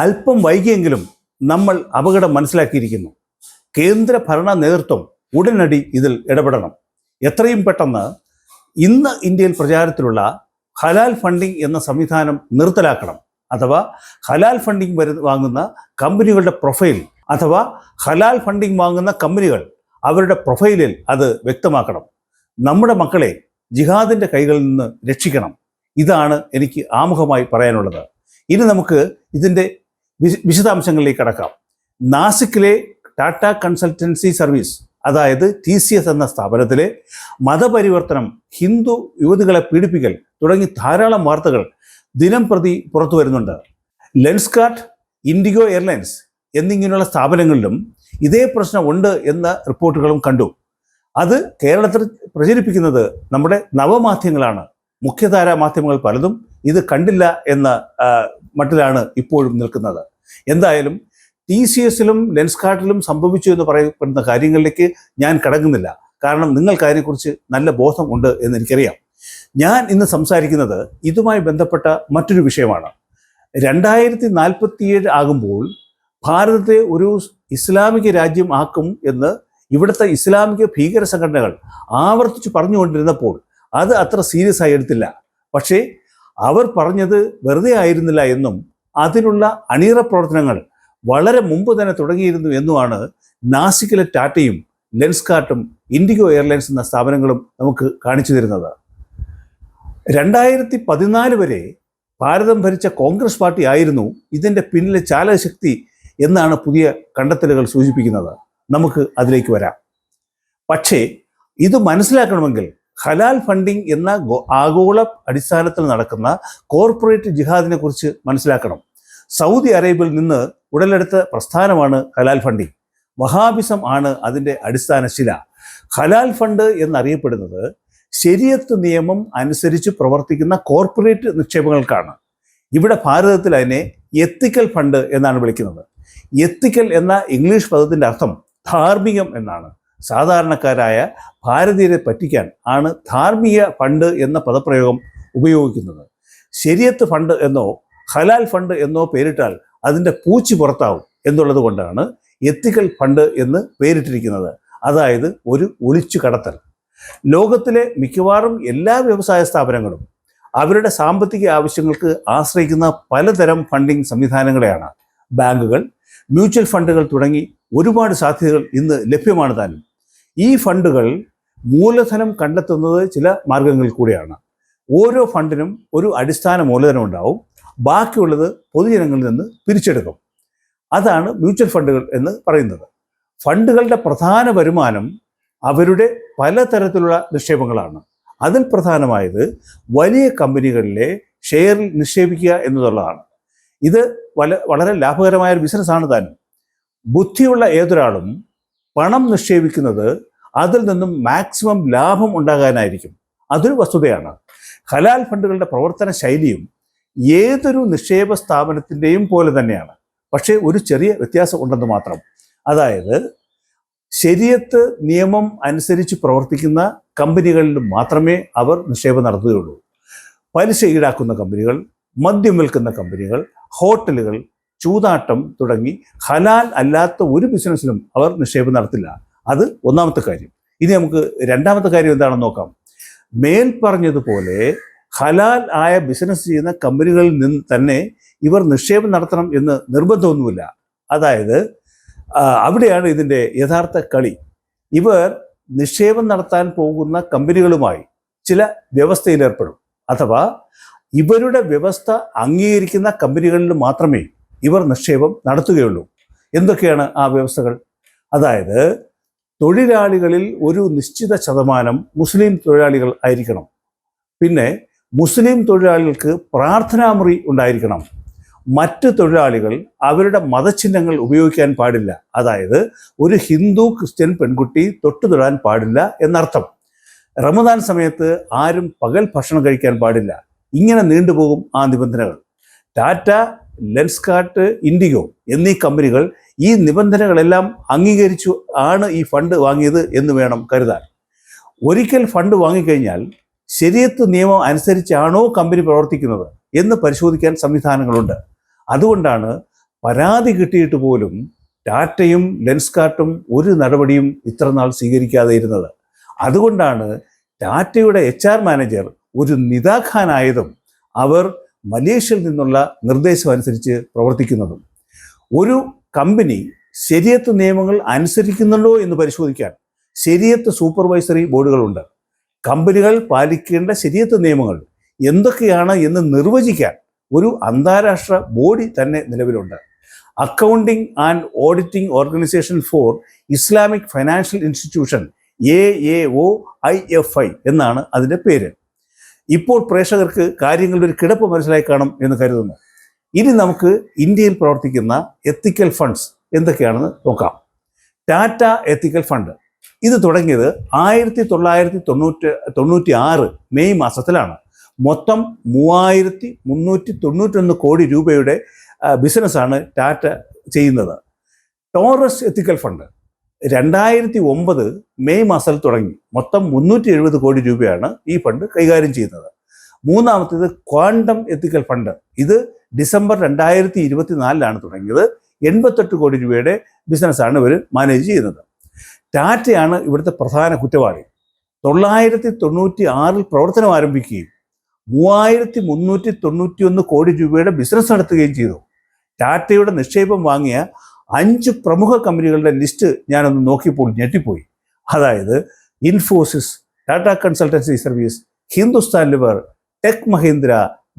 അല്പം വൈകിയെങ്കിലും നമ്മൾ അപകടം മനസ്സിലാക്കിയിരിക്കുന്നു. കേന്ദ്ര ഭരണ നേതൃത്വം ഉടനടി ഇതിൽ ഇടപെടണം. എത്രയും പെട്ടെന്ന് ഇന്ന് ഇന്ത്യയിൽ പ്രചാരത്തിലുള്ള ഹലാൽ ഫണ്ടിംഗ് എന്ന സംവിധാനം നിർത്തലാക്കണം. അഥവാ ഹലാൽ ഫണ്ടിംഗ് വാങ്ങുന്ന കമ്പനികളുടെ പ്രൊഫൈൽ അഥവാ ഹലാൽ ഫണ്ടിംഗ് വാങ്ങുന്ന കമ്പനികൾ അവരുടെ പ്രൊഫൈലിൽ അത് വ്യക്തമാക്കണം. നമ്മുടെ മക്കളെ ജിഹാദിൻ്റെ കൈകളിൽ നിന്ന് രക്ഷിക്കണം. ഇതാണ് എനിക്ക് ആമുഖമായി പറയാനുള്ളത്. ഇനി നമുക്ക് ഇതിൻ്റെ വിശദാംശങ്ങളിലേക്ക് കടക്കാം. നാസിക്കിലെ ടാറ്റ കൺസൾട്ടൻസി സർവീസ്, അതായത് TCS എന്ന സ്ഥാപനത്തിലെ മതപരിവർത്തനം, ഹിന്ദു യുവതികളെ പീഡിപ്പിക്കൽ തുടങ്ങി ധാരാളം വാർത്തകൾ ദിനം പ്രതി പുറത്തു വരുന്നുണ്ട്. ലെൻസ്കാർട്ട്, ഇൻഡിഗോ എയർലൈൻസ് എന്നിങ്ങനെയുള്ള സ്ഥാപനങ്ങളിലും ഇതേ പ്രശ്നം ഉണ്ട് എന്ന റിപ്പോർട്ടുകളും കണ്ടു. അത് കേരളത്തിൽ പ്രചരിപ്പിക്കുന്നത് നമ്മുടെ നവമാധ്യമങ്ങളാണ്. മുഖ്യധാരാ മാധ്യമങ്ങൾ പലതും ഇത് കണ്ടില്ല എന്ന മട്ടിലാണ് ഇപ്പോഴും നിൽക്കുന്നത്. എന്തായാലും TCSലും ലെൻസ്കാർട്ടിലും സംഭവിച്ചു എന്ന് പറയപ്പെടുന്ന കാര്യങ്ങളിലേക്ക് ഞാൻ കടങ്ങുന്നില്ല. കാരണം നിങ്ങൾക്ക് അതിനെക്കുറിച്ച് നല്ല ബോധം ഉണ്ട് എന്ന് എനിക്കറിയാം. ഞാൻ ഇന്ന് സംസാരിക്കുന്നത് ഇതുമായി ബന്ധപ്പെട്ട മറ്റൊരു വിഷയമാണ്. 2047 ആകുമ്പോൾ ഭാരതത്തെ ഒരു ഇസ്ലാമിക രാജ്യം ആക്കും എന്ന് ഇവിടുത്തെ ഇസ്ലാമിക ഭീകര സംഘടനകൾ ആവർത്തിച്ച് പറഞ്ഞുകൊണ്ടിരുന്നപ്പോൾ അത് അത്ര സീരിയസ് ആയി എടുത്തില്ല. പക്ഷേ അവർ പറഞ്ഞത് വെറുതെ ആയിരുന്നില്ല എന്നും അതിനുള്ള അണിയറ പ്രവർത്തനങ്ങൾ വളരെ മുമ്പ് തന്നെ തുടങ്ങിയിരുന്നു എന്നുമാണ് നാസിക്കിലെ ടാറ്റയും ലെൻസ്കാർട്ടും ഇൻഡിഗോ എയർലൈൻസ് എന്ന സ്ഥാപനങ്ങളും നമുക്ക് കാണിച്ചു തരുന്നത്. 2014 വരെ ഭാരതം ഭരിച്ച കോൺഗ്രസ് പാർട്ടി ആയിരുന്നു ഇതിൻ്റെ പിന്നിലെ ചാലകശക്തി എന്നാണ് പുതിയ കണ്ടെത്തലുകൾ സൂചിപ്പിക്കുന്നത്. നമുക്ക് അതിലേക്ക് വരാം. പക്ഷേ ഇത് മനസ്സിലാക്കണമെങ്കിൽ ഹലാൽ ഫണ്ടിംഗ് എന്ന ആഗോള അടിസ്ഥാനത്തിൽ നടക്കുന്ന കോർപ്പറേറ്റ് ജിഹാദിനെ കുറിച്ച് മനസ്സിലാക്കണം. സൗദി അറേബ്യയിൽ നിന്ന് ഉടലെടുത്ത പ്രസ്ഥാനമാണ് ഹലാൽ ഫണ്ടിംഗ്. വഹാബിസം ആണ് അതിൻ്റെ അടിസ്ഥാന ശില. ഹലാൽ ഫണ്ട് എന്നറിയപ്പെടുന്നത് ശരീഅത്ത് നിയമം അനുസരിച്ച് പ്രവർത്തിക്കുന്ന കോർപ്പറേറ്റ് നിക്ഷേപങ്ങൾക്കാണ്. ഇവിടെ ഭാരതത്തിൽ അതിനെ എത്തിക്കൽ ഫണ്ട് എന്നാണ് വിളിക്കുന്നത്. എത്തിക്കൽ എന്ന ഇംഗ്ലീഷ് പദത്തിൻ്റെ അർത്ഥം ധാർമ്മികം എന്നാണ്. സാധാരണക്കാരായ ഭാരതീയരെ പറ്റിക്കാൻ ആണ് ധാർമ്മിക ഫണ്ട് എന്ന പദപ്രയോഗം ഉപയോഗിക്കുന്നത്. ശരീഅത്ത് ഫണ്ട് എന്നോ ഹലാൽ ഫണ്ട് എന്നോ പേരിട്ടാൽ അതിൻ്റെ പൂച്ചി പുറത്താവും എന്നുള്ളത് കൊണ്ടാണ് എത്തിക്കൽ ഫണ്ട് എന്ന് പേരിട്ടിരിക്കുന്നത്. അതായത് ഒരു ഒളിച്ചു കടത്തൽ. ലോകത്തിലെ മിക്കവാറും എല്ലാ വ്യവസായ സ്ഥാപനങ്ങളും അവരുടെ സാമ്പത്തിക ആവശ്യങ്ങൾക്ക് ആശ്രയിക്കുന്ന പലതരം ഫണ്ടിംഗ് സംവിധാനങ്ങളെയാണ്. ബാങ്കുകൾ, മ്യൂച്വൽ ഫണ്ടുകൾ തുടങ്ങി ഒരുപാട് സാധ്യതകൾ ഇന്ന് ലഭ്യമാണ് താനും. ഈ ഫണ്ടുകൾ മൂലധനം കണ്ടെത്തുന്നത് ചില മാർഗങ്ങളിൽ കൂടിയാണ്. ഓരോ ഫണ്ടിനും ഒരു അടിസ്ഥാന മൂലധനം ഉണ്ടാവും. ബാക്കിയുള്ളത് പൊതുജനങ്ങളിൽ നിന്ന് പിരിച്ചെടുക്കും. അതാണ് മ്യൂച്വൽ ഫണ്ടുകൾ എന്ന് പറയുന്നത്. ഫണ്ടുകളുടെ പ്രധാന വരുമാനം അവരുടെ പലതരത്തിലുള്ള നിക്ഷേപങ്ങളാണ്. അതിൽ പ്രധാനമായത് വലിയ കമ്പനികളിലെ ഷെയറിൽ നിക്ഷേപിക്കുക എന്നുള്ളതാണ്. ഇത് വളരെ ലാഭകരമായ ഒരു ബിസിനസ്സാണ് താനും. ബുദ്ധിയുള്ള ഏതൊരാളും പണം നിക്ഷേപിക്കുന്നത് അതിൽ നിന്നും മാക്സിമം ലാഭം ഉണ്ടാകാനായിരിക്കും. അതൊരു വസ്തുതയാണ്. ഹലാൽ ഫണ്ടുകളുടെ പ്രവർത്തന ശൈലിയും ഏതൊരു നിക്ഷേപ സ്ഥാപനത്തിൻ്റെയും പോലെ തന്നെയാണ്. പക്ഷേ ഒരു ചെറിയ വ്യത്യാസം ഉണ്ടെന്ന് മാത്രം. അതായത് ശരീഅത്ത് നിയമം അനുസരിച്ച് പ്രവർത്തിക്കുന്ന കമ്പനികളിൽ മാത്രമേ അവർ നിക്ഷേപം നടത്തുകയുള്ളൂ. പലിശ ഈടാക്കുന്ന കമ്പനികൾ, മദ്യം വിൽക്കുന്ന കമ്പനികൾ, ഹോട്ടലുകൾ, ചൂതാട്ടം തുടങ്ങി ഹലാൽ അല്ലാത്ത ഒരു ബിസിനസ്സിലും അവർ നിക്ഷേപം നടത്തില്ല. അത് ഒന്നാമത്തെ കാര്യം. ഇനി നമുക്ക് രണ്ടാമത്തെ കാര്യം എന്താണെന്ന് നോക്കാം. മേൽ പറഞ്ഞതുപോലെ ഹലാൽ ആയ ബിസിനസ് ചെയ്യുന്ന കമ്പനികളിൽ നിന്ന് തന്നെ ഇവർ നിക്ഷേപം നടത്തണം എന്ന് നിർബന്ധമൊന്നുമില്ല. അതായത് അവിടെയാണ് ഇതിൻ്റെ യഥാർത്ഥ കളി. ഇവർ നിക്ഷേപം നടത്താൻ പോകുന്ന കമ്പനികളുമായി ചില വ്യവസ്ഥയിലേർപ്പെടും. അഥവാ ഇവരുടെ വ്യവസ്ഥ അംഗീകരിക്കുന്ന കമ്പനികളിൽ മാത്രമേ ഇവർ നിക്ഷേപം നടത്തുകയുള്ളൂ. എന്തൊക്കെയാണ് ആ വ്യവസ്ഥകൾ? അതായത് തൊഴിലാളികളിൽ ഒരു നിശ്ചിത ശതമാനം മുസ്ലിം തൊഴിലാളികൾ ആയിരിക്കണം. പിന്നെ മുസ്ലിം തൊഴിലാളികൾക്ക് പ്രാർത്ഥനാമുറി ഉണ്ടായിരിക്കണം. മറ്റ് തൊഴിലാളികൾ അവരുടെ മതചിഹ്നങ്ങൾ ഉപയോഗിക്കാൻ പാടില്ല. അതായത് ഒരു ഹിന്ദു ക്രിസ്ത്യൻ പെൺകുട്ടി തൊട്ടുതൊടാൻ പാടില്ല എന്നർത്ഥം. റമദാൻ സമയത്ത് ആരും പകൽ ഭക്ഷണം കഴിക്കാൻ പാടില്ല. ഇങ്ങനെ നീണ്ടുപോകും ആ നിബന്ധനകൾ. ടാറ്റ, ലെൻസ്കാർട്ട്, ഇൻഡിഗോ എന്നീ കമ്പനികൾ ഈ നിബന്ധനകളെല്ലാം അംഗീകരിച്ചു ആണ് ഈ ഫണ്ട് വാങ്ങിയത് എന്ന് വേണം കരുതാൻ. ഒരിക്കൽ ഫണ്ട് വാങ്ങിക്കഴിഞ്ഞാൽ ശരീഅത്ത് നിയമം അനുസരിച്ചാണോ കമ്പനി പ്രവർത്തിക്കുന്നത് എന്ന് പരിശോധിക്കാൻ സംവിധാനങ്ങളുണ്ട്. അതുകൊണ്ടാണ് പരാതി കിട്ടിയിട്ട് പോലും ടാറ്റയും ലെൻസ്കാർട്ടും ഒരു നടപടിയും ഇത്രനാൾ സ്വീകരിക്കാതെ ഇരുന്നത്. അതുകൊണ്ടാണ് ടാറ്റയുടെ HR മാനേജർ ഒരു നിതാഖാനായതും അവർ മലേഷ്യയിൽ നിന്നുള്ള നിർദ്ദേശം അനുസരിച്ച് പ്രവർത്തിക്കുന്നതും. ഒരു കമ്പനി ശരിയത്ത് നിയമങ്ങൾ അനുസരിക്കുന്നുണ്ടോ എന്ന് പരിശോധിക്കാൻ ശരിയത്ത് സൂപ്പർവൈസറി ബോർഡുകളുണ്ട്. കമ്പനികൾ പാലിക്കേണ്ട ശരിയത്ത് നിയമങ്ങൾ എന്തൊക്കെയാണ് എന്ന് നിർവചിക്കാൻ ഒരു അന്താരാഷ്ട്ര ബോഡി തന്നെ നിലവിലുണ്ട്. Accounting and auditing organisation for Islamic financial institution AAOIFI എന്നാണ് അതിൻ്റെ പേര്. ഇപ്പോൾ പ്രേക്ഷകർക്ക് കാര്യങ്ങളുടെ ഒരു കിടപ്പ് മനസ്സിലായി കാണും എന്ന് കരുതുന്നു. ഇനി നമുക്ക് ഇന്ത്യയിൽ പ്രവർത്തിക്കുന്ന എത്തിക്കൽ ഫണ്ട്സ് എന്തൊക്കെയാണെന്ന് നോക്കാം. ടാറ്റ എത്തിക്കൽ ഫണ്ട് ഇത് തുടങ്ങിയത് 1996 മെയ് മാസത്തിലാണ്. മൊത്തം 3391 കോടി രൂപയുടെ ബിസിനസ്സാണ് ടാറ്റ ചെയ്യുന്നത്. ടോറസ് എത്തിക്കൽ ഫണ്ട് 2009 മെയ് മാസത്തിൽ തുടങ്ങി. മൊത്തം 370 കോടി രൂപയാണ് ഈ ഫണ്ട് കൈകാര്യം ചെയ്യുന്നത്. മൂന്നാമത്തേത് ക്വാണ്ടം എത്തിക്കൽ ഫണ്ട്. ഇത് ഡിസംബർ 2024 തുടങ്ങിയത്. 88 കോടി രൂപയുടെ ബിസിനസ്സാണ് ഇവർ മാനേജ് ചെയ്യുന്നത്. ടാറ്റയാണ് ഇവിടുത്തെ പ്രധാന കുറ്റവാളി. 996 പ്രവർത്തനം ആരംഭിക്കുകയും 3391 കോടി രൂപയുടെ ബിസിനസ് നടത്തുകയും ചെയ്തു. ടാറ്റയുടെ നിക്ഷേപം വാങ്ങിയ 5 പ്രമുഖ കമ്പനികളുടെ ലിസ്റ്റ് ഞാനൊന്ന് നോക്കിയപ്പോൾ ഞെട്ടിപ്പോയി. അതായത് Infosys, Tata Consultancy Service, Hindustan Lever, Tech Mahindra,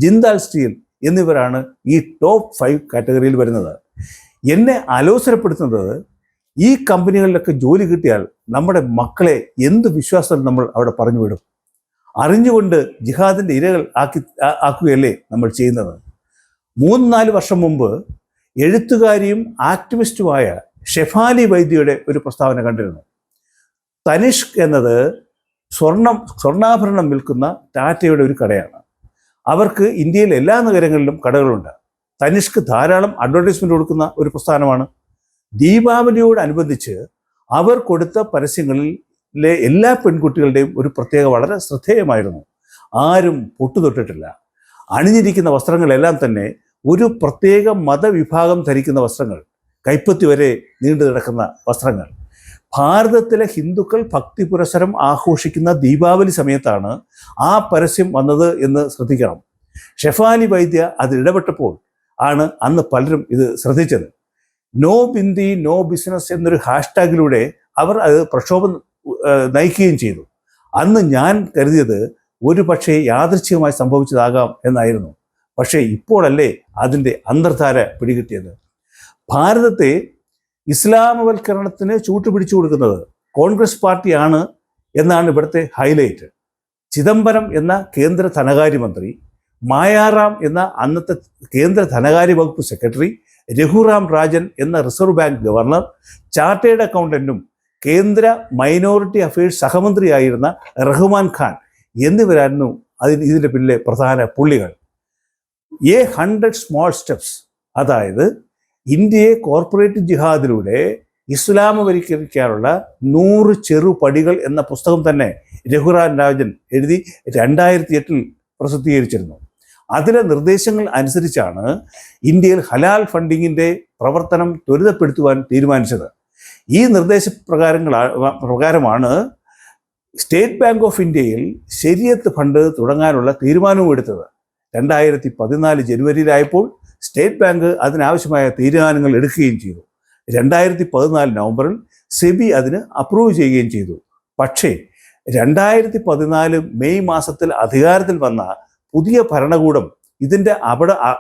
Jindal Steel എന്നിവരാണ് ഈ ടോപ്പ് 5 കാറ്റഗറിയിൽ വരുന്നത്. എന്നെ ആലോചനപ്പെടുത്തുന്നത് ഈ കമ്പനികളിലൊക്കെ ജോലി കിട്ടിയാൽ നമ്മുടെ മക്കളെ എന്ത് വിശ്വാസം നമ്മൾ അവിടെ പറഞ്ഞു വിടും? അറിഞ്ഞുകൊണ്ട് ജിഹാദിൻ്റെ ഇരകൾ ആക്കുകയല്ലേ നമ്മൾ ചെയ്യുന്നത്. 3-4 വർഷം മുമ്പ് എഴുത്തുകാരിയും ആക്ടിവിസ്റ്റുമായ ഷെഫാലി വൈദ്യയുടെ ഒരു പ്രസ്താവന കണ്ടിരുന്നു. തനിഷ്ക് എന്നത് സ്വർണ്ണാഭരണം വിൽക്കുന്ന ടാറ്റയുടെ ഒരു കടയാണ്. അവർക്ക് ഇന്ത്യയിലെ എല്ലാ നഗരങ്ങളിലും കടകളുണ്ട്. തനിഷ്ക് ധാരാളം അഡ്വർടൈസ്മെന്റ് കൊടുക്കുന്ന ഒരു പ്രസ്ഥാനമാണ്. ദീപാവലിയോടനുബന്ധിച്ച് അവർ കൊടുത്ത പരസ്യങ്ങളിലെ എല്ലാ പെൺകുട്ടികളുടെയും ഒരു പ്രത്യേക വളരെ ശ്രദ്ധേയമായിരുന്നു. ആരും പൊട്ടുതൊട്ടിട്ടില്ല. അണിഞ്ഞിരിക്കുന്ന വസ്ത്രങ്ങളെല്ലാം തന്നെ ഒരു പ്രത്യേക മതവിഭാഗം ധരിക്കുന്ന വസ്ത്രങ്ങൾ, കൈപ്പത്തി വരെ നീണ്ടു കിടക്കുന്ന വസ്ത്രങ്ങൾ. ഭാരതത്തിലെ ഹിന്ദുക്കൾ ഭക്തി പുരസ്സരം ആഘോഷിക്കുന്ന ദീപാവലി സമയത്താണ് ആ പരസ്യം വന്നത് എന്ന് ശ്രദ്ധിക്കണം. ഷെഫാലി വൈദ്യ അതിൽ ഇടപെട്ടപ്പോൾ ആണ് അന്ന് പലരും ഇത് ശ്രദ്ധിച്ചത്. നോ ബിന്ദി നോ ബിസിനസ് എന്നൊരു ഹാഷ്ടാഗിലൂടെ അവർ അത് പ്രക്ഷോഭം നയിക്കുകയും ചെയ്തു. അന്ന് ഞാൻ കരുതിയത് ഒരു പക്ഷേ യാദൃച്ഛികമായി സംഭവിച്ചതാകാം എന്നായിരുന്നു. പക്ഷേ ഇപ്പോഴല്ലേ അതിൻ്റെ അന്തർധാര പിടികിട്ടിയത്. ഭാരതത്തെ ഇസ്ലാമവൽക്കരണത്തിന് ചൂട്ടുപിടിച്ചു കൊടുക്കുന്നത് കോൺഗ്രസ് പാർട്ടിയാണ് എന്നാണ് ഇവിടുത്തെ ഹൈലൈറ്റ്. ചിദംബരം എന്ന കേന്ദ്ര ധനകാര്യമന്ത്രി, മായാറാം എന്ന അന്നത്തെ കേന്ദ്ര ധനകാര്യ വകുപ്പ് സെക്രട്ടറി, രഘുറാം രാജൻ എന്ന റിസർവ് ബാങ്ക് ഗവർണർ, ചാർട്ടേഡ് അക്കൗണ്ടന്റും കേന്ദ്ര മൈനോറിറ്റി അഫയേഴ്സ് സഹമന്ത്രിയായിരുന്ന റഹ്മാൻ ഖാൻ എന്നിവരായിരുന്നു ഇതിൻ്റെ പിന്നിലെ പ്രധാന പുള്ളികൾ. 100 സ്മോൾ സ്റ്റെപ്സ്, അതായത് ഇന്ത്യയെ കോർപ്പറേറ്റ് ജിഹാദിലൂടെ ഇസ്ലാമവൽക്കരിക്കാനുള്ള 100 ചെറുപടികൾ എന്ന പുസ്തകം തന്നെ രഘുറാം രാജൻ എഴുതി 2008 പ്രസിദ്ധീകരിച്ചിരുന്നു. അതിലെ നിർദ്ദേശങ്ങൾ അനുസരിച്ചാണ് ഇന്ത്യയിൽ ഹലാൽ ഫണ്ടിങ്ങിൻ്റെ പ്രവർത്തനം ത്വരിതപ്പെടുത്തുവാൻ തീരുമാനിച്ചത്. ഈ പ്രകാരമാണ് സ്റ്റേറ്റ് ബാങ്ക് ഓഫ് ഇന്ത്യയിൽ ശരിയത്ത് ഫണ്ട് തുടങ്ങാനുള്ള തീരുമാനവും എടുത്തത്. 2014 ജനുവരിയിലായപ്പോൾ സ്റ്റേറ്റ് ബാങ്ക് അതിനാവശ്യമായ തീരുമാനങ്ങൾ എടുക്കുകയും ചെയ്തു. 2014 നവംബറിൽ സെബി അതിന് അപ്രൂവ് ചെയ്യുകയും ചെയ്തു. പക്ഷേ 2014 മെയ് മാസത്തിൽ അധികാരത്തിൽ വന്ന പുതിയ ഭരണകൂടം ഇതിൻ്റെ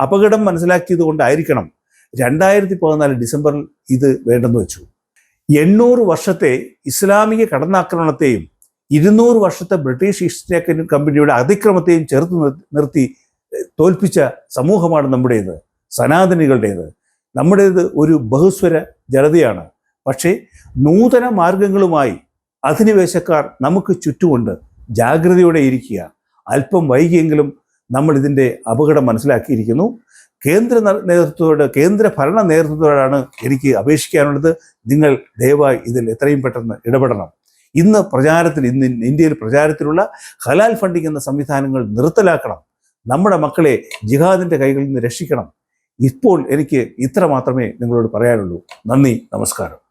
അപകടം മനസ്സിലാക്കിയത് കൊണ്ടായിരിക്കണം 2014 ഡിസംബറിൽ ഇത് വേണ്ടെന്ന് വെച്ചു. 800 വർഷത്തെ ഇസ്ലാമിക കടന്നാക്രമണത്തെയും 200 വർഷത്തെ ബ്രിട്ടീഷ് ഈസ്റ്റ് ഇന്ത്യ കമ്പനിയുടെ അതിക്രമത്തെയും ചേർത്ത് നിർത്തി തോൽപ്പിച്ച സമൂഹമാണ് നമ്മുടേത്, സനാതനികളുടേത്. നമ്മുടേത് ഒരു ബഹുസ്വര ജനതയാണ്. പക്ഷേ നൂതന മാർഗങ്ങളുമായി അധിനിവേശക്കാർ നമുക്ക് ചുറ്റുമുണ്ട്. ജാഗ്രതയോടെ ഇരിക്കുക. അല്പം വൈകിയെങ്കിലും നമ്മൾ ഇതിൻ്റെ അപകടം മനസ്സിലാക്കിയിരിക്കുന്നു. കേന്ദ്ര ഭരണ നേതൃത്വത്തോടാണ് എനിക്ക് അപേക്ഷിക്കാനുള്ളത്. നിങ്ങൾ ദയവായി ഇതിൽ എത്രയും പെട്ടെന്ന് ഇടപെടണം. ഇന്ന് ഇന്ത്യയിൽ പ്രചാരത്തിലുള്ള ഹലാൽ ഫണ്ടിങ് എന്ന സംവിധാനങ്ങൾ നിർത്തലാക്കണം. നമ്മുടെ മക്കളെ ജിഹാദിൻ്റെ കൈകളിൽ നിന്ന് രക്ഷിക്കണം. ഇപ്പോൾ എനിക്ക് ഇത്ര മാത്രമേ നിങ്ങളോട് പറയാനുള്ളൂ. നന്ദി, നമസ്കാരം.